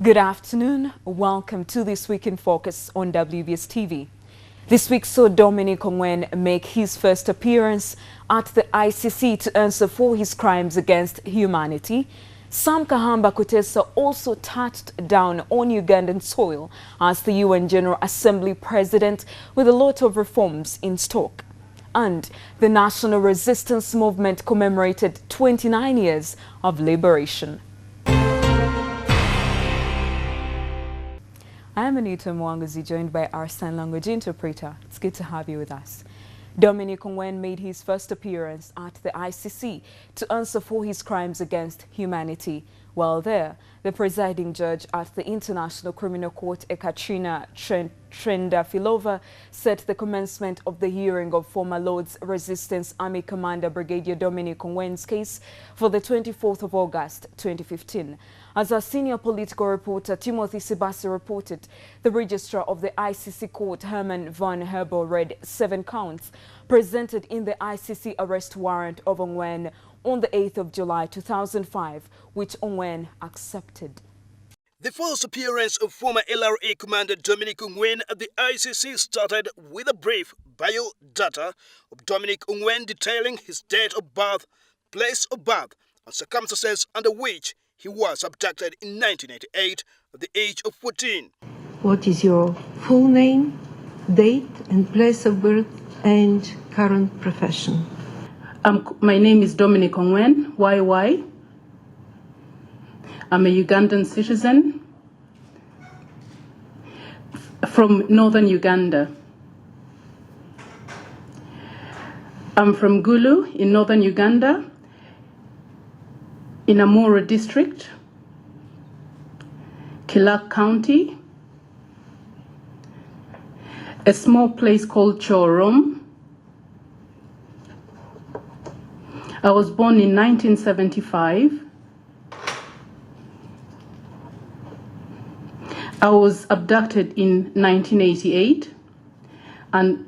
Good afternoon. Welcome to This Week in Focus on WBS TV. This week saw Dominic Ongwen make his first appearance at the ICC to answer for his crimes against humanity. Sam Kahamba Kutesa also touched down on Ugandan soil as the UN General Assembly President with a lot of reforms in stock. And the National Resistance Movement commemorated 29 years of liberation. I'm Anita Mwanguzi, joined by our sign language interpreter. It's good to have you with us. Dominic Ongwen made his first appearance at the ICC to answer for his crimes against humanity. While there, the presiding judge at the International Criminal Court, Ekaterina Trendafilova, set the commencement of the hearing of former Lord's Resistance Army Commander Brigadier Dominic Ongwen's case for the 24th of August 2015. As our senior political reporter Timothy Sibasi reported, the registrar of the ICC court, Herman van Herbel, read 7 counts presented in the ICC arrest warrant of Ongwen on the 8th of July 2005, which Ongwen accepted. The first appearance of former LRA Commander Dominic Ongwen at the ICC started with a brief biodata of Dominic Ongwen detailing his date of birth, place of birth, and circumstances under which he was abducted in 1988 at the age of 14. What is your full name, date and place of birth, and current profession? My name is Dominic Ongwen, YY. I'm a Ugandan citizen from northern Uganda. I'm from Gulu in northern Uganda, in Amuru district, Kilak County, a small place called Chorom. I was born in 1975. I was abducted in 1988, and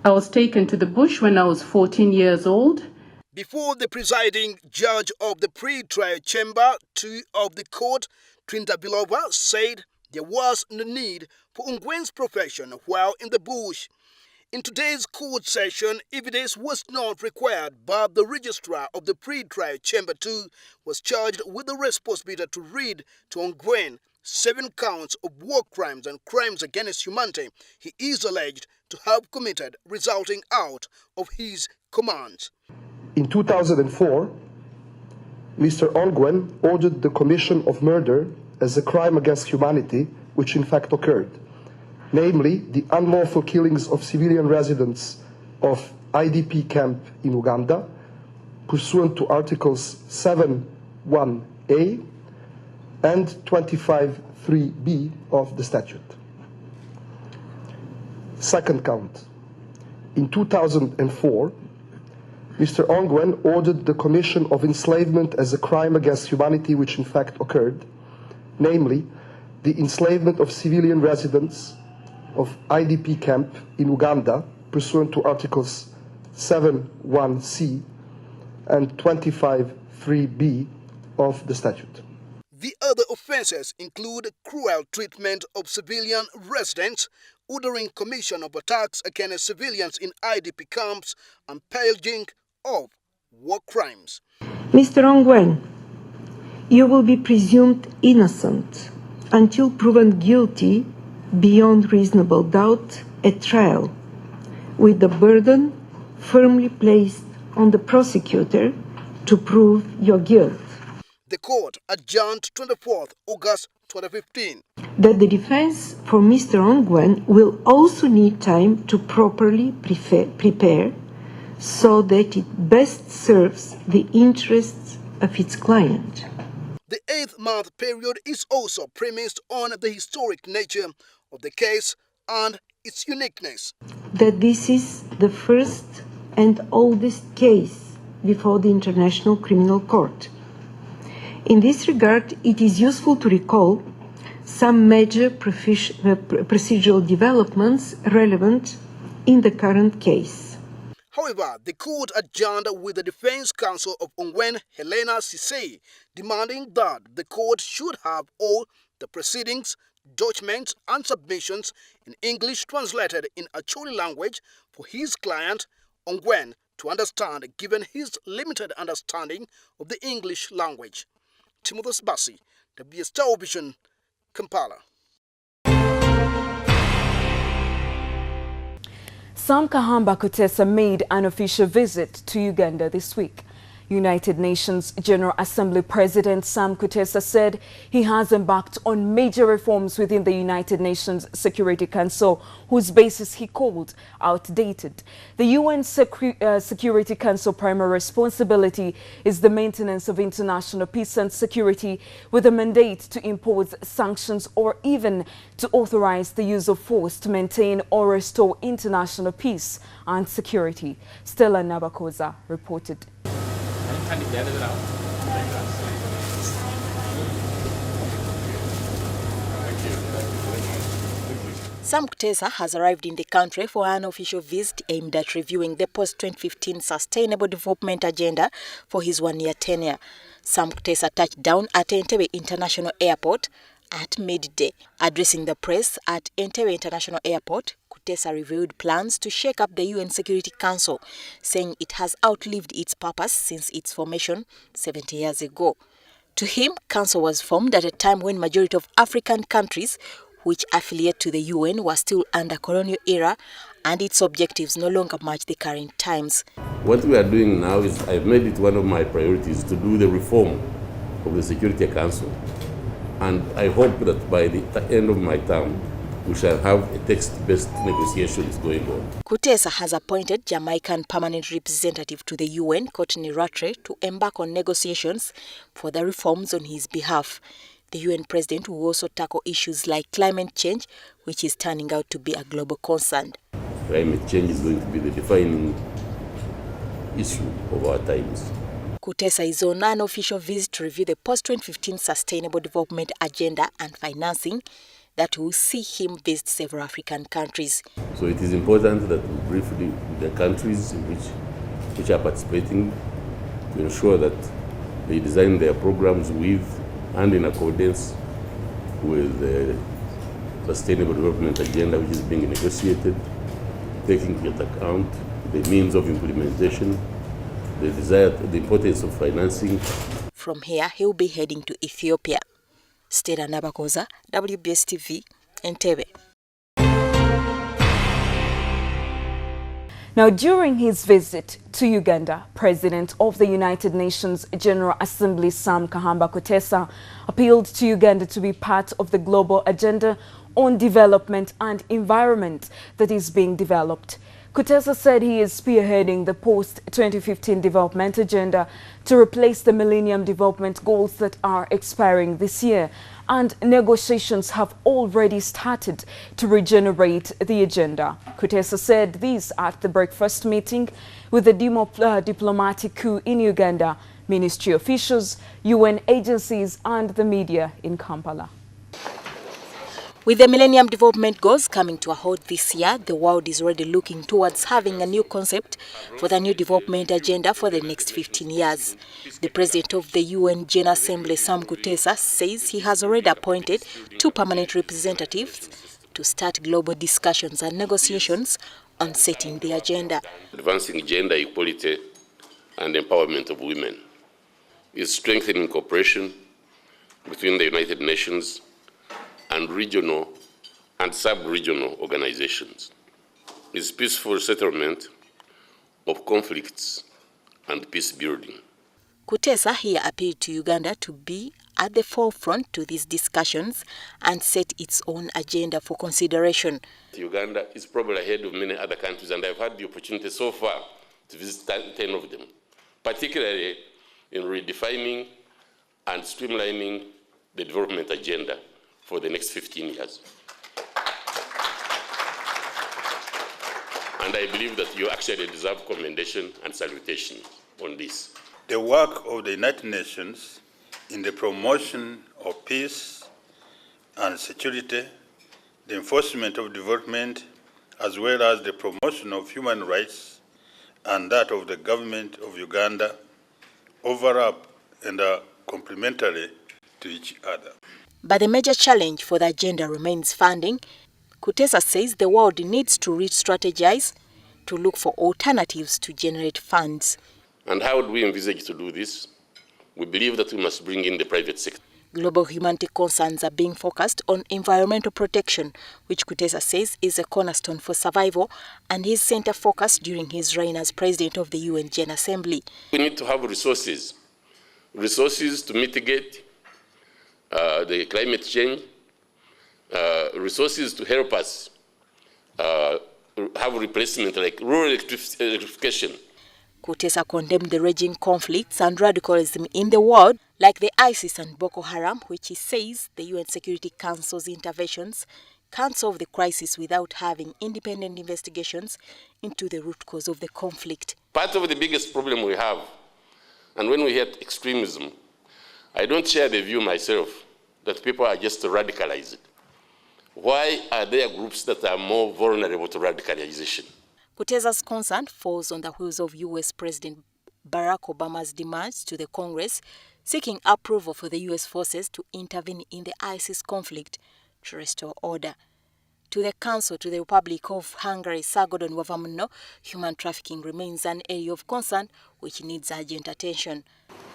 I was taken to the bush when I was 14 years old. Before the presiding judge of the pre-trial chamber 2 of the court, Trendafilova, said there was no need for Ongwen's profession while in the bush. In today's court session, evidence was not required, but the registrar of the pre-trial chamber 2 was charged with the responsibility to read to Ongwen 7 counts of war crimes and crimes against humanity he is alleged to have committed resulting out of his commands. In 2004, Mr. Ongwen ordered the commission of murder as a crime against humanity, which in fact occurred, namely the unlawful killings of civilian residents of IDP camp in Uganda, pursuant to Articles 7(1)(a) and 25(3)(b) of the statute. Second count. In 2004, Mr. Ongwen ordered the commission of enslavement as a crime against humanity, which in fact occurred, namely the enslavement of civilian residents of IDP camp in Uganda, pursuant to Articles 7(1)(c) and 25(3)(b) of the statute. The other offences include cruel treatment of civilian residents, ordering commission of attacks against civilians in IDP camps, and pillaging of war crimes. Mr. Ongwen, you will be presumed innocent until proven guilty beyond reasonable doubt at trial, with the burden firmly placed on the prosecutor to prove your guilt. The court adjourned 24th August 2015. That the defense for Mr. Ongwen will also need time to properly prepare so that it best serves the interests of its client. The 8-month period is also premised on the historic nature of the case and its uniqueness. That this is the first and oldest case before the International Criminal Court. In this regard, it is useful to recall some major procedural developments relevant in the current case. However, the court adjourned with the defense counsel of Ongwen, Helena Sisay, demanding that the court should have all the proceedings, documents and submissions in English translated in Acholi language for his client, Ongwen, to understand given his limited understanding of the English language. Timothy Bassi, WBS Television, Kampala. Sam Kahamba Kutesa made an official visit to Uganda this week. United Nations General Assembly President Sam Kutesa said he has embarked on major reforms within the United Nations Security Council, whose basis he called outdated. The UN Security Council primary responsibility is the maintenance of international peace and security, with a mandate to impose sanctions or even to authorize the use of force to maintain or restore international peace and security. Stella Nabakoza reported. Sam Kutesa has arrived in the country for an official visit aimed at reviewing the post-2015 Sustainable Development Agenda for his one-year tenure. Sam Kutesa touched down at Entebbe International Airport at midday. Addressing the press at Entebbe International Airport, Kutesa revealed plans to shake up the UN Security Council, saying it has outlived its purpose since its formation 70 years ago. To him, Council was formed at a time when majority of African countries which affiliate to the UN were still under colonial era, and its objectives no longer match the current times. What we are doing now is I've made it one of my priorities to do the reform of the Security Council. And I hope that by the end of my term, we shall have a text-based negotiations going on. Kutesa has appointed Jamaican permanent representative to the UN, Courtney Rattray, to embark on negotiations for the reforms on his behalf. The UN president will also tackle issues like climate change, which is turning out to be a global concern. Climate change is going to be the defining issue of our times. Kutesa is on an official visit to review the post-2015 Sustainable Development Agenda and financing that will see him visit several African countries. So it is important that we briefly the countries in which are participating to ensure that they design their programs with and in accordance with the Sustainable Development Agenda which is being negotiated, taking into account the means of implementation, the importance of financing. From here, he will be heading to Ethiopia. Stella Nabakoza, WBS TV, Entebbe. Now, during his visit to Uganda, President of the United Nations General Assembly Sam Kahamba Kutesa appealed to Uganda to be part of the global agenda on development and environment that is being developed. Kutesa said he is spearheading the post-2015 development agenda to replace the Millennium Development Goals that are expiring this year, and negotiations have already started to regenerate the agenda. Kutesa said this at the breakfast meeting with the diplomatic coup in Uganda, ministry officials, UN agencies and the media in Kampala. With the Millennium Development Goals coming to a halt this year, the world is already looking towards having a new concept for the new development agenda for the next 15 years. The president of the UN General Assembly, Sam Kutesa, says he has already appointed 2 permanent representatives to start global discussions and negotiations on setting the agenda. Advancing gender equality and empowerment of women is strengthening cooperation between the United Nations and regional and sub-regional organizations. Is peaceful settlement of conflicts and peace building. Kutesa here appealed to Uganda to be at the forefront to these discussions and set its own agenda for consideration. Uganda is probably ahead of many other countries, and I've had the opportunity so far to visit 10 of them, particularly in redefining and streamlining the development agenda for the next 15 years. And I believe that you actually deserve commendation and salutation on this. The work of the United Nations in the promotion of peace and security, the enforcement of development, as well as the promotion of human rights and that of the government of Uganda overlap and are complementary to each other. But the major challenge for the agenda remains funding. Kutesa says the world needs to re-strategize to look for alternatives to generate funds. And how do we envisage to do this? We believe that we must bring in the private sector. Global humanity concerns are being focused on environmental protection, which Kutesa says is a cornerstone for survival and his center focus during his reign as president of the UN General Assembly. We need to have resources to mitigate the climate change, resources to help us have replacement like rural electrification. Kutesa condemned the raging conflicts and radicalism in the world, like the ISIS and Boko Haram, which he says the UN Security Council's interventions can't solve the crisis without having independent investigations into the root cause of the conflict. Part of the biggest problem we have, and when we hear extremism, I don't share the view myself that people are just radicalized. Why are there groups that are more vulnerable to radicalization? Kutesa's concern falls on the wheels of US President Barack Obama's demands to the Congress seeking approval for the US forces to intervene in the ISIS conflict to restore order. To the Council to the Republic of Hungary, Sagodon Wavamuno, human trafficking remains an area of concern which needs urgent attention.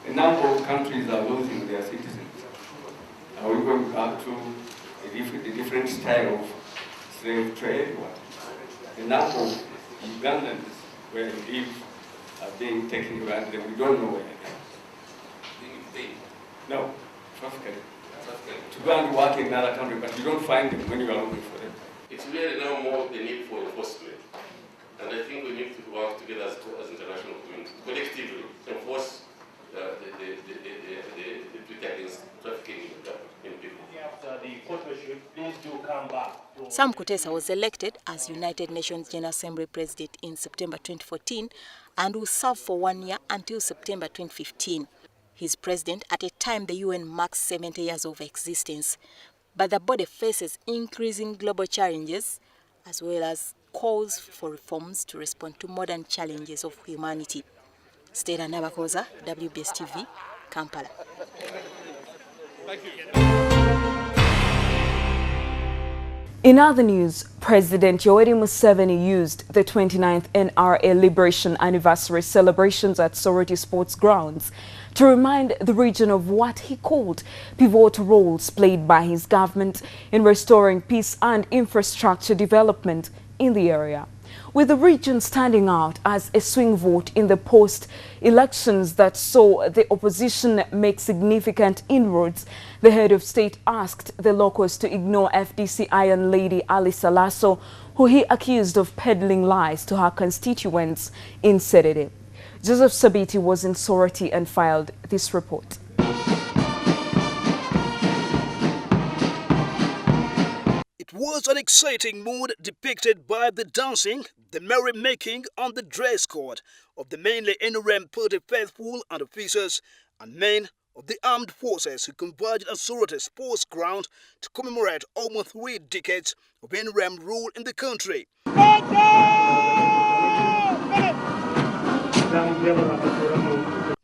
A number of countries are losing their citizens. Are we going back to the different style of slave trade? A number of Ugandans where they live are being taken advantage of. We don't know where they are. No, trafficking. To go and work in another country, but you don't find them when you are looking for them. It's really now more the need for enforcement. And I think we need to work together as international community, collectively enforce the treaty against trafficking in people. After the photo shoot, please do come back. Sam Kutesa was elected as United Nations General Assembly President in September 2014 and will serve for 1 year until September 2015. He's president at a time the UN marks 70 years of existence. But the body faces increasing global challenges as well as calls for reforms to respond to modern challenges of humanity. Stella Nabakoza, WBS TV, Kampala. Thank you. In other news, President Yoweri Museveni used the 29th NRA Liberation Anniversary celebrations at Soroti Sports Grounds to remind the region of what he called pivotal roles played by his government in restoring peace and infrastructure development in the area. With the region standing out as a swing vote in the post-elections that saw the opposition make significant inroads, the head of state asked the locals to ignore FDC Iron Lady Alice Alaso, who he accused of peddling lies to her constituents in Serere. Joseph Sabiti was in Soroti and filed this report. It was an exciting mood depicted by the dancing, the merrymaking and the dress code of the mainly NRM party faithful and officers and men of the armed forces who converged at Soroti Sports Ground to commemorate almost 3 decades of NRM rule in the country.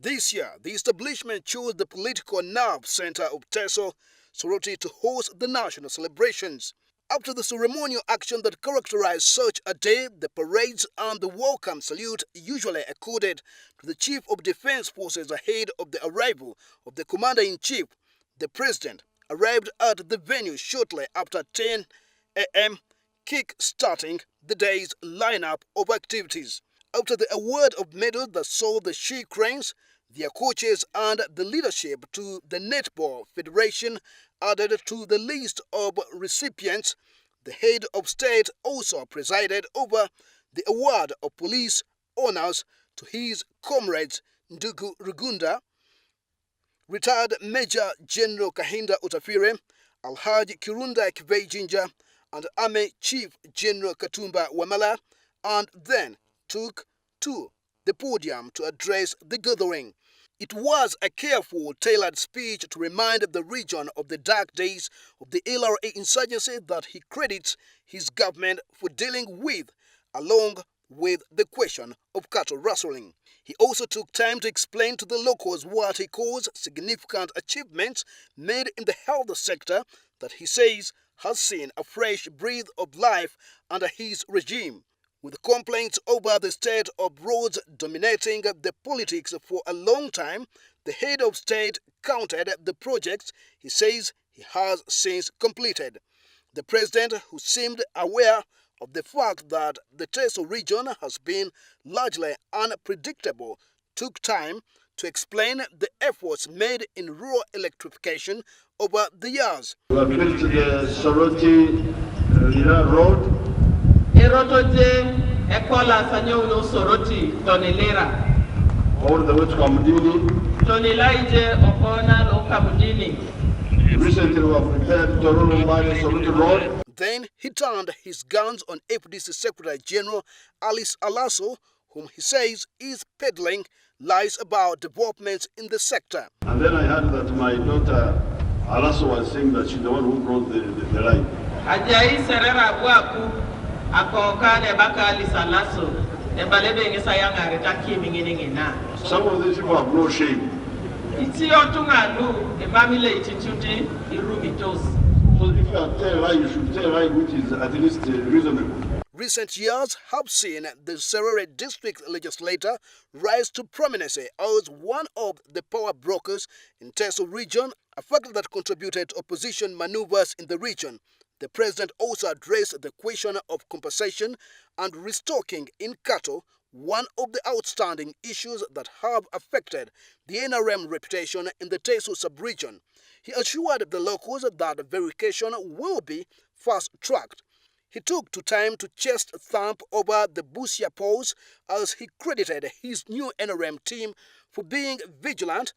This year, the establishment chose the political nerve center of Teso, Soroti, to host the national celebrations. After the ceremonial action that characterized such a day, the parades and the welcome salute usually accorded to the Chief of Defense Forces ahead of the arrival of the Commander-in-Chief. The President arrived at the venue shortly after 10 a.m., kick-starting the day's lineup of activities. After the award of medals that saw the She Cranes, their coaches and the leadership to the Netball Federation added to the list of recipients, the head of state also presided over the award of police honors to his comrades Ndugu Rugunda, retired Major General Kahinda Utafire, Alhaji Kirunda Kivejinja, and Army Chief General Katumba Wamala, and then took to the podium to address the gathering. It was a careful, tailored speech to remind the region of the dark days of the LRA insurgency that he credits his government for dealing with, along with the question of cattle rustling. He also took time to explain to the locals what he calls significant achievements made in the health sector that he says has seen a fresh breath of life under his regime. With complaints over the state of roads dominating the politics for a long time, the head of state counted the projects he says he has since completed. The president, who seemed aware of the fact that the Teso region has been largely unpredictable, took time to explain the efforts made in rural electrification over the years. We have built the Soroti road. All the way to Kamudini. Recently we have repaired Soroti road. Then he turned his guns on FDC Secretary General Alice Alaso, whom he says is peddling lies about developments in the sector. And then I heard that my daughter Alaso was saying that she's the one who brought the line. Some of these people have no shame. So if you are telling lie, you should tell lie which is at least reasonable. Recent years have seen the Serere district legislator rise to prominence as one of the power brokers in Teso region, a factor that contributed to opposition maneuvers in the region. The president also addressed the question of compensation and restocking in cattle, one of the outstanding issues that have affected the NRM reputation in the Teso sub-region. He assured the locals that verification will be fast-tracked. He took time to chest thump over the Busia polls as he credited his new NRM team for being vigilant,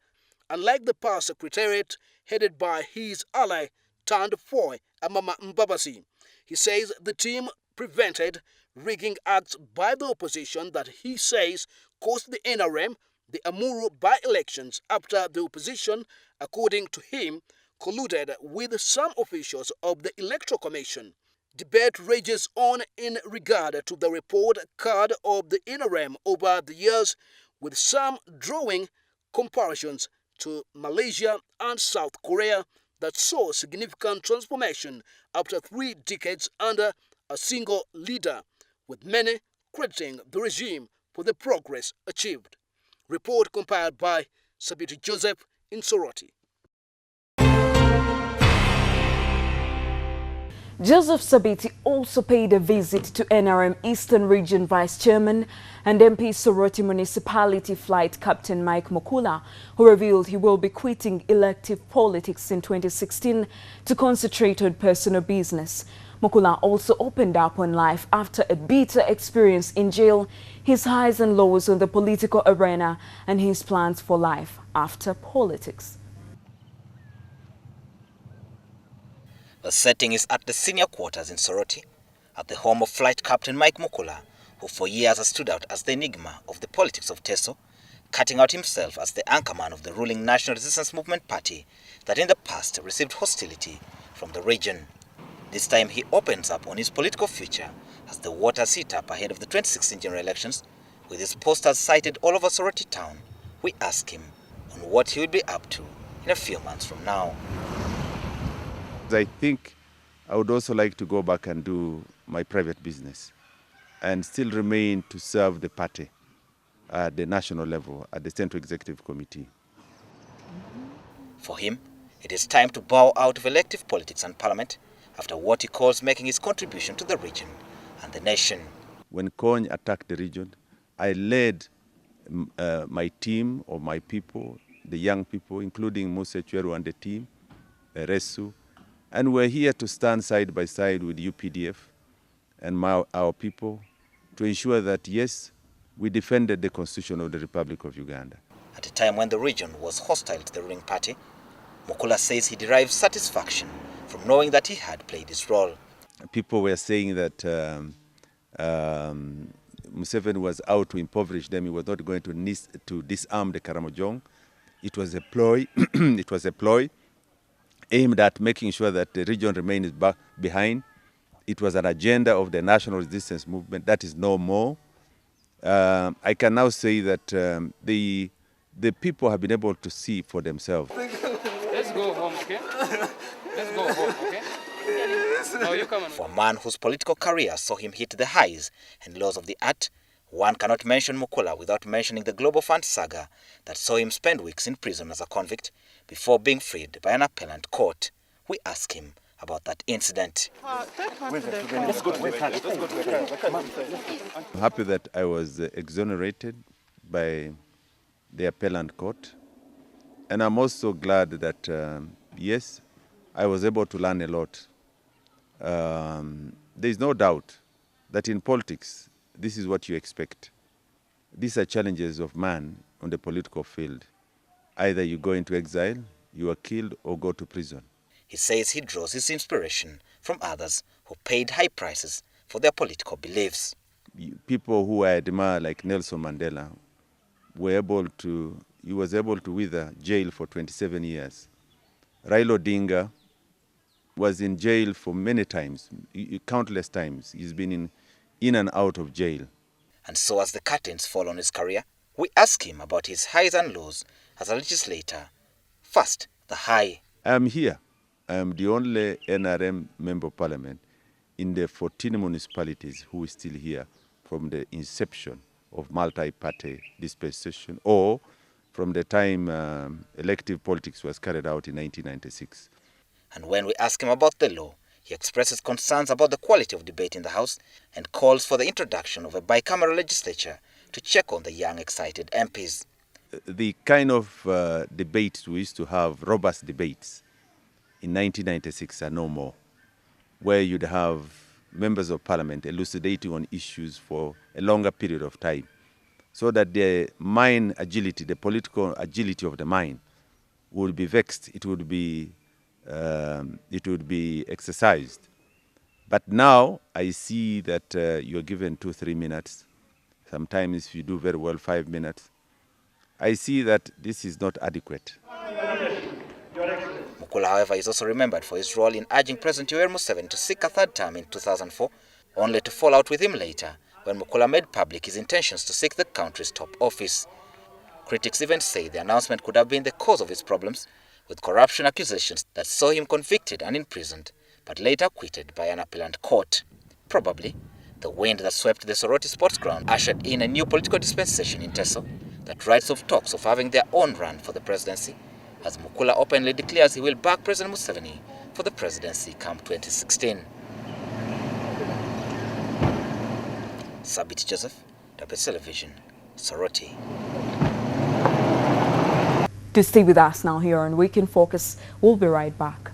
unlike the past secretariat headed by his ally turned foe, Amama Mbabasi. He says the team prevented rigging acts by the opposition that he says cost the NRM the Amuru by-elections after the opposition, according to him, colluded with some officials of the Electoral Commission. Debate rages on in regard to the report card of the NRM over the years, with some drawing comparisons to Malaysia and South Korea that saw significant transformation after 3 decades under a single leader, with many crediting the regime for the progress achieved. Report compiled by Sabiti Joseph in Soroti. Joseph Sabiti also paid a visit to NRM Eastern Region Vice Chairman and MP Soroti Municipality Flight Captain Mike Mukula, who revealed he will be quitting elective politics in 2016 to concentrate on personal business. Mukula also opened up on life after a bitter experience in jail, his highs and lows on the political arena, and his plans for life after politics. The setting is at the senior quarters in Soroti, at the home of Flight Captain Mike Mukula, who for years has stood out as the enigma of the politics of Teso, cutting out himself as the anchorman of the ruling National Resistance Movement Party that in the past received hostility from the region. This time he opens up on his political future as the waters heat up ahead of the 2016 general elections, with his posters sighted all over Soroti town. We ask him on what he will be up to in a few months from now. I think I would also like to go back and do my private business and still remain to serve the party at the national level, at the Central Executive Committee. For him, it is time to bow out of elective politics and parliament after what he calls making his contribution to the region and the nation. When Kony attacked the region, I led my team or my people, the young people, including Musa Chweru and the team, Resu, and we're here to stand side by side with UPDF and our people to ensure that, yes, we defended the Constitution of the Republic of Uganda. At a time when the region was hostile to the ruling party, Mukula says he derives satisfaction from knowing that he had played his role. People were saying that Museveni was out to impoverish them. He was not going to disarm the Karamojong. It was a ploy. It was a ploy aimed at making sure that the region remains behind. It was an agenda of the national resistance movement. That is no more. I can now say that the people have been able to see for themselves. Let's go home, okay? Let's go home, okay? No, you come on. For a man whose political career saw him hit the highs and lows of the art, one cannot mention Mukula without mentioning the Global Fund saga that saw him spend weeks in prison as a convict before being freed by an appellant court. We ask him about that incident. I'm happy that I was exonerated by the appellant court, and I'm also glad that, yes, I was able to learn a lot. There is no doubt that in politics, this is what you expect. These are challenges of man on the political field. Either you go into exile, you are killed, or go to prison. He says he draws his inspiration from others who paid high prices for their political beliefs. People who I admire, like Nelson Mandela, he was able to wither jail for 27 years. Raila Odinga was in jail for many times, countless times. He's been in and out of jail. And so as the curtains fall on his career, we ask him about his highs and lows as a legislator. First, the high. I'm here. I'm the only NRM member of parliament in the 14 municipalities who is still here from the inception of multi-party dispensation or from the time elective politics was carried out in 1996. And when we ask him about the law, he expresses concerns about the quality of debate in the House and calls for the introduction of a bicameral legislature to check on the young, excited MPs. The kind of debates we used to have, robust debates, in 1996 are no more, where you'd have members of parliament elucidating on issues for a longer period of time, so that the mind agility, the political agility of the mind would be vexed, it would be exercised. But now I see that you're given 2-3 minutes. Sometimes if you do very well, 5 minutes. I see that this is not adequate. Mukula, however, is also remembered for his role in urging President Yoweri Museveni to seek a third term in 2004, only to fall out with him later when Mukula made public his intentions to seek the country's top office. Critics even say the announcement could have been the cause of his problems, with corruption accusations that saw him convicted and imprisoned, but later acquitted by an appellant court. Probably, the wind that swept the Soroti sports ground ushered in a new political dispensation in Teso that writes of talks of having their own run for the presidency, as Mukula openly declares he will back President Museveni for the presidency come 2016. Sabit Joseph, WS Television, Soroti. To stay with us now here on Week in Focus, we'll be right back.